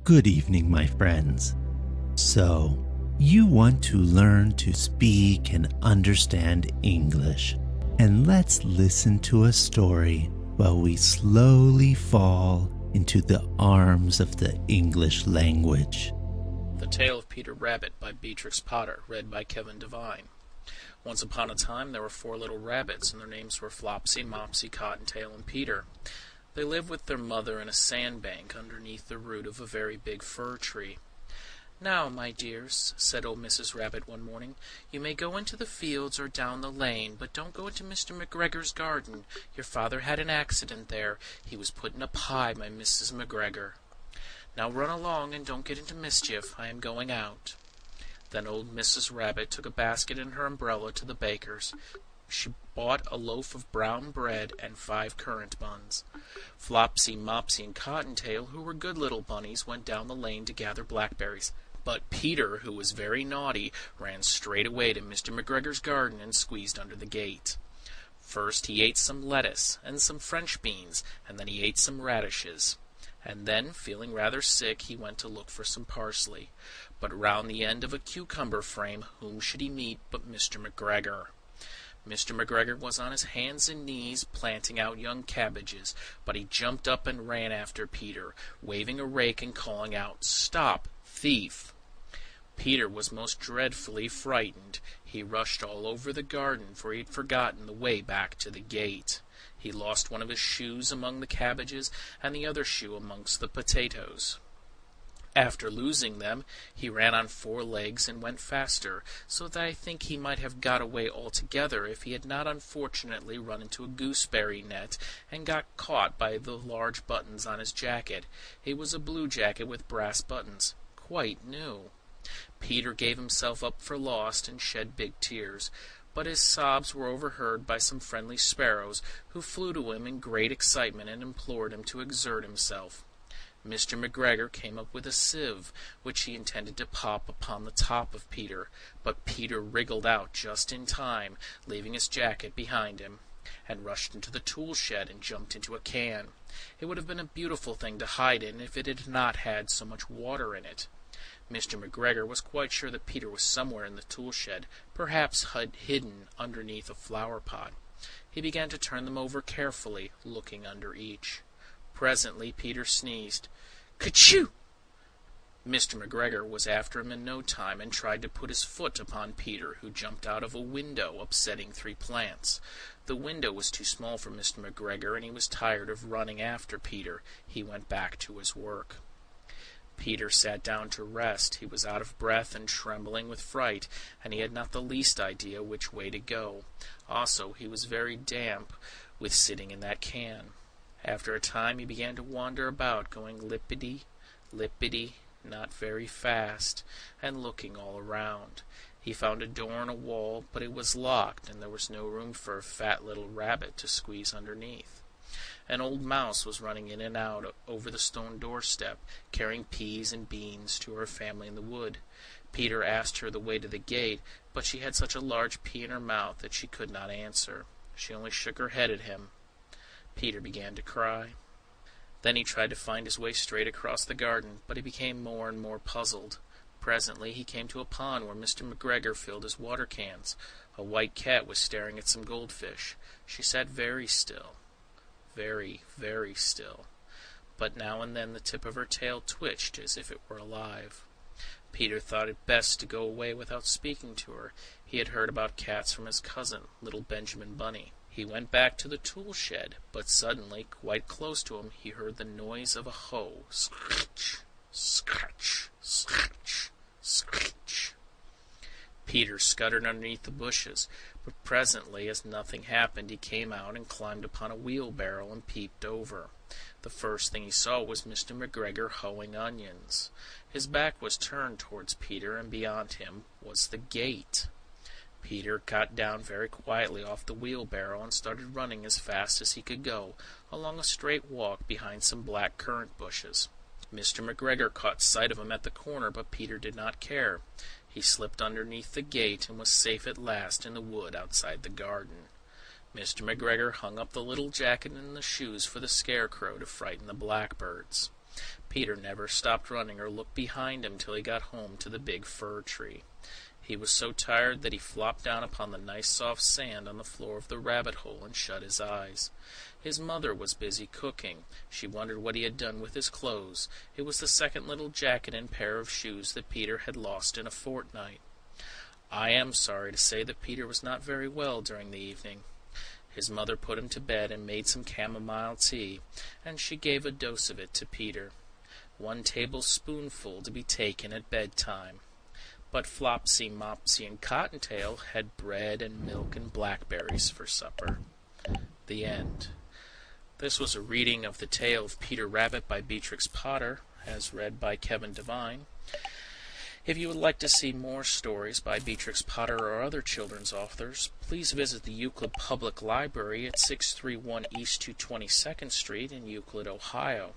Good evening, my friends. So, you want to learn to speak and understand English. And let's listen to a story while we slowly fall into the arms of the English language. The Tale of Peter Rabbit by Beatrix Potter, read by Kevin Devine. Once upon a time there were 4 little rabbits, and their names were Flopsy, Mopsy, Cottontail, and Peter. They lived with their mother in a sandbank underneath the root of a very big fir tree. "Now, my dears," said old Mrs. Rabbit one morning, "you may go into the fields or down the lane, but don't go into Mr. McGregor's garden. Your father had an accident there. He was put in a pie by Mrs. McGregor. Now run along and don't get into mischief. I am going out." Then old Mrs. Rabbit took a basket and her umbrella to the baker's. She bought a loaf of brown bread and 5 currant buns. Flopsy, Mopsy, and Cottontail, who were good little bunnies, went down the lane to gather blackberries. But Peter, who was very naughty, ran straight away to Mr. McGregor's garden and squeezed under the gate. First he ate some lettuce and some French beans, and then he ate some radishes. And then, feeling rather sick, he went to look for some parsley. But round the end of a cucumber frame, whom should he meet but Mr. McGregor? Mr. McGregor was on his hands and knees planting out young cabbages, but he jumped up and ran after Peter, waving a rake and calling out, "Stop, thief!" Peter was most dreadfully frightened. He rushed all over the garden, for he had forgotten the way back to the gate. He lost one of his shoes among the cabbages, and the other shoe amongst the potatoes. After losing them, he ran on 4 legs and went faster, so that I think he might have got away altogether if he had not unfortunately run into a gooseberry net and got caught by the large buttons on his jacket. It was a blue jacket with brass buttons, quite new. Peter gave himself up for lost and shed big tears, but his sobs were overheard by some friendly sparrows, who flew to him in great excitement and implored him to exert himself. Mr. McGregor came up with a sieve, which he intended to pop upon the top of Peter, but Peter wriggled out just in time, leaving his jacket behind him, and rushed into the tool shed and jumped into a can. It would have been a beautiful thing to hide in if it had not had so much water in it. Mr. McGregor was quite sure that Peter was somewhere in the tool shed, perhaps hidden underneath a flower pot. He began to turn them over carefully, looking under each. Presently Peter sneezed. "Kerchoo!" Mr. McGregor was after him in no time, and tried to put his foot upon Peter, who jumped out of a window, upsetting 3 plants. The window was too small for Mr. McGregor, and he was tired of running after Peter. He went back to his work. Peter sat down to rest. He was out of breath and trembling with fright, and he had not the least idea which way to go. Also, he was very damp with sitting in that can. After a time he began to wander about, going lippity, lippity, not very fast, and looking all around. He found a door in a wall, but it was locked, and there was no room for a fat little rabbit to squeeze underneath. An old mouse was running in and out over the stone doorstep, carrying peas and beans to her family in the wood. Peter asked her the way to the gate, but she had such a large pea in her mouth that she could not answer. She only shook her head at him. Peter began to cry. Then he tried to find his way straight across the garden, but he became more and more puzzled. Presently he came to a pond where Mr. McGregor filled his water cans. A white cat was staring at some goldfish. She sat very still, very, very still, but now and then the tip of her tail twitched as if it were alive. Peter thought it best to go away without speaking to her. He had heard about cats from his cousin, little Benjamin Bunny. He went back to the tool shed, but suddenly, quite close to him, he heard the noise of a hoe. Scratch, scratch, scratch, scratch. Peter scuttered underneath the bushes, but presently, as nothing happened, he came out and climbed upon a wheelbarrow and peeped over. The first thing he saw was Mr. McGregor hoeing onions. His back was turned towards Peter, and beyond him was the gate. Peter got down very quietly off the wheelbarrow and started running as fast as he could go, along a straight walk behind some black currant bushes. Mr. McGregor caught sight of him at the corner, but Peter did not care. He slipped underneath the gate and was safe at last in the wood outside the garden. Mr. McGregor hung up the little jacket and the shoes for the scarecrow to frighten the blackbirds. Peter never stopped running or looked behind him till he got home to the big fir tree. He was so tired that he flopped down upon the nice soft sand on the floor of the rabbit hole and shut his eyes. His mother was busy cooking. She wondered what he had done with his clothes. It was the second little jacket and pair of shoes that Peter had lost in a fortnight. I am sorry to say that Peter was not very well during the evening. His mother put him to bed and made some chamomile tea, and she gave a dose of it to Peter. 1 tablespoonful to be taken at bedtime. But Flopsy, Mopsy, and Cottontail had bread and milk and blackberries for supper. The end. This was a reading of The Tale of Peter Rabbit by Beatrix Potter, as read by Kevin Devine. If you would like to see more stories by Beatrix Potter or other children's authors, please visit the Euclid Public Library at 631 East 222nd Street in Euclid, Ohio.